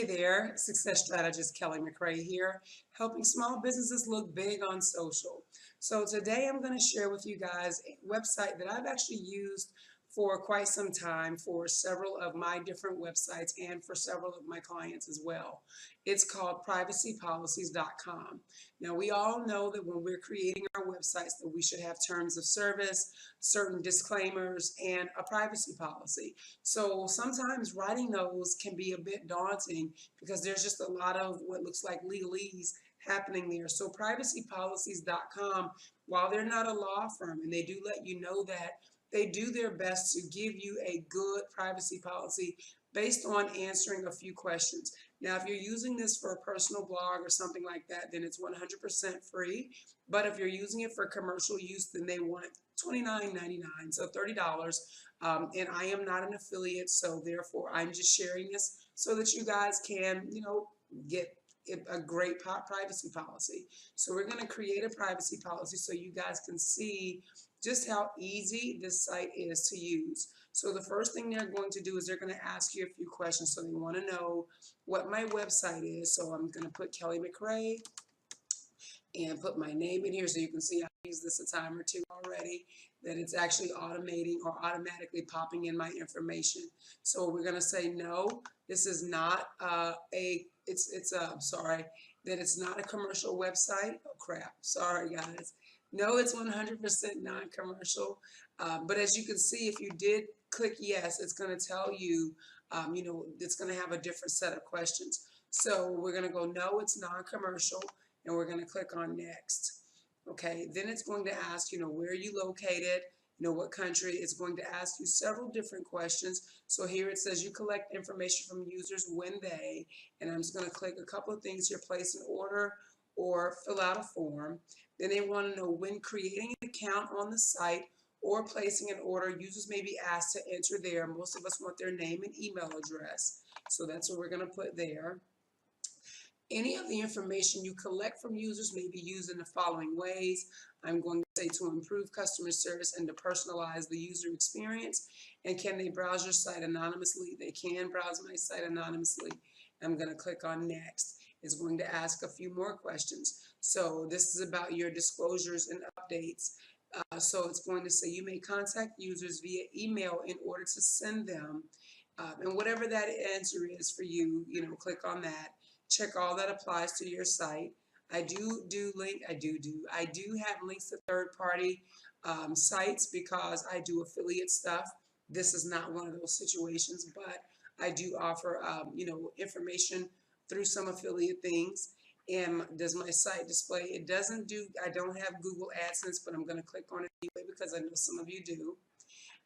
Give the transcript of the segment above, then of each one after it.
Hey there, success strategist Kelly McRae here, helping small businesses look big on social. So today I'm going to share with you guys a website that I've actually used for quite some time for several of my different websites and for several of my clients as well. It's called privacypolicies.com. Now we all know that when we're creating our websites that we should have terms of service, certain disclaimers, and a privacy policy. So sometimes writing those can be a bit daunting because there's just a lot of what looks like legalese happening there. So privacypolicies.com, while they're not a law firm and they do let you know that, they do their best to give you a good privacy policy based on answering a few questions. Now, if you're using this for a personal blog or something like that, then it's 100% free. But if you're using it for commercial use, then they want $29.99, so $30. And I am not an affiliate, so therefore I'm just sharing this so that you guys can, get a great privacy policy. So we're going to create a privacy policy so you guys can see just how easy this site is to use. So the first thing they're going to do is they're going to ask you a few questions. So they want to know what my website is. So I'm going to put Kelly McRae and put my name in here so you can see I've used this a time or two already, that it's actually automating or automatically popping in my information. So we're going to say no, this is not sorry, that it's not a commercial website. Oh crap, sorry guys. No, it's 100% non-commercial. But as you can see, if you did click yes, it's going to tell you, it's going to have a different set of questions. So we're going to go no, it's non-commercial, and we're going to click on next. Okay, then it's going to ask, where are you located, what country. It's going to ask you several different questions. So here it says you collect information from users when they, and I'm just going to click a couple of things here, place an order or fill out a form. Then they want to know when creating an account on the site or placing an order, users may be asked to enter there. Most of us want their name and email address. So that's what we're going to put there. Any of the information you collect from users may be used in the following ways. I'm going to say to improve customer service and to personalize the user experience. And can they browse your site anonymously? They can browse my site anonymously. I'm going to click on next. It's going to ask a few more questions. So this is about your disclosures and updates. So it's going to say you may contact users via email in order to send them. And whatever that answer is for you, click on that. Check all that applies to your site. I do have links to third-party sites because I do affiliate stuff. This is not one of those situations, but I do offer, information through some affiliate things. And does my site display? It doesn't do, I don't have Google AdSense, but I'm going to click on it anyway because I know some of you do.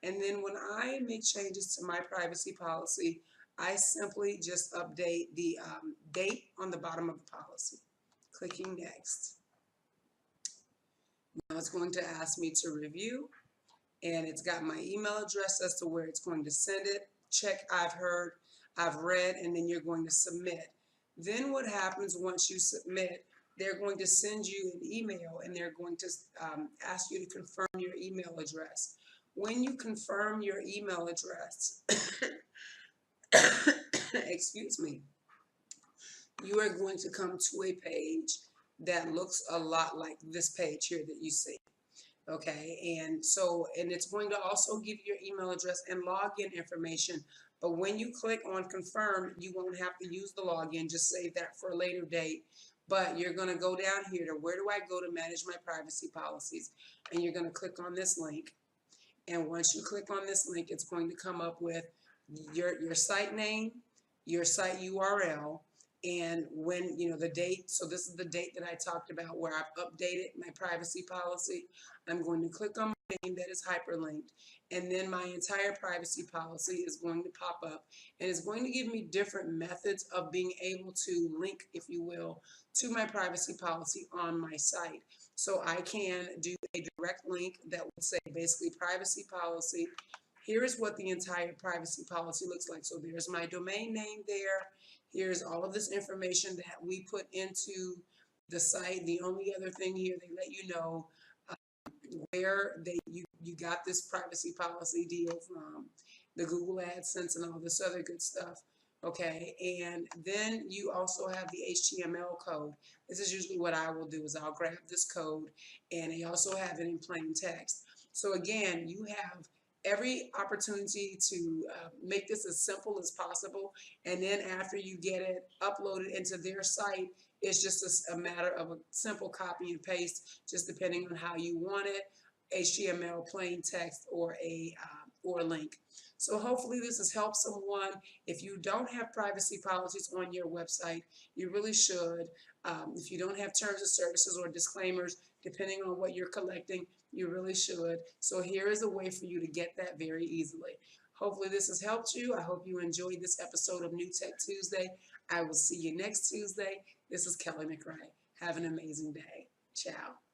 And then when I make changes to my privacy policy, I simply just update the date on the bottom of the policy. Clicking next. Now it's going to ask me to review, and it's got my email address as to where it's going to send it. Check I've heard, I've read, and then you're going to submit. Then what happens once you submit, they're going to send you an email, and they're going to ask you to confirm your email address. When you confirm your email address, excuse me, you are going to come to a page that looks a lot like this page here that you see. Okay, and it's going to also give you your email address and login information. But when you click on confirm, you won't have to use the login, just save that for a later date. But you're going to go down here to where do I go to manage my privacy policies? And you're going to click on this link. And once you click on this link, it's going to come up with your site name, your site URL, and when, the date. So this is the date that I talked about where I've updated my privacy policy. I'm going to click on my name that is hyperlinked, and then my entire privacy policy is going to pop up, and it's going to give me different methods of being able to link, if you will, to my privacy policy on my site. So I can do a direct link that would say basically privacy policy. Here is what the entire privacy policy looks like. So there's my domain name there. Here's all of this information that we put into the site. The only other thing here, they let you know where you got this privacy policy deal from, the Google AdSense and all this other good stuff. Okay, and then you also have the HTML code. This is usually what I will do is I'll grab this code, and I also have it in plain text. So again, you have every opportunity to make this as simple as possible, and then after you get it uploaded into their site, it's just a matter of a simple copy and paste, just depending on how you want it, HTML, plain text, or a link. So hopefully this has helped someone. If you don't have privacy policies on your website, you really should. If you don't have terms of services or disclaimers, depending on what you're collecting, you really should. So here is a way for you to get that very easily. Hopefully this has helped you. I hope you enjoyed this episode of New Tech Tuesday. I will see you next Tuesday. This is Kellie McRae. Have an amazing day. Ciao.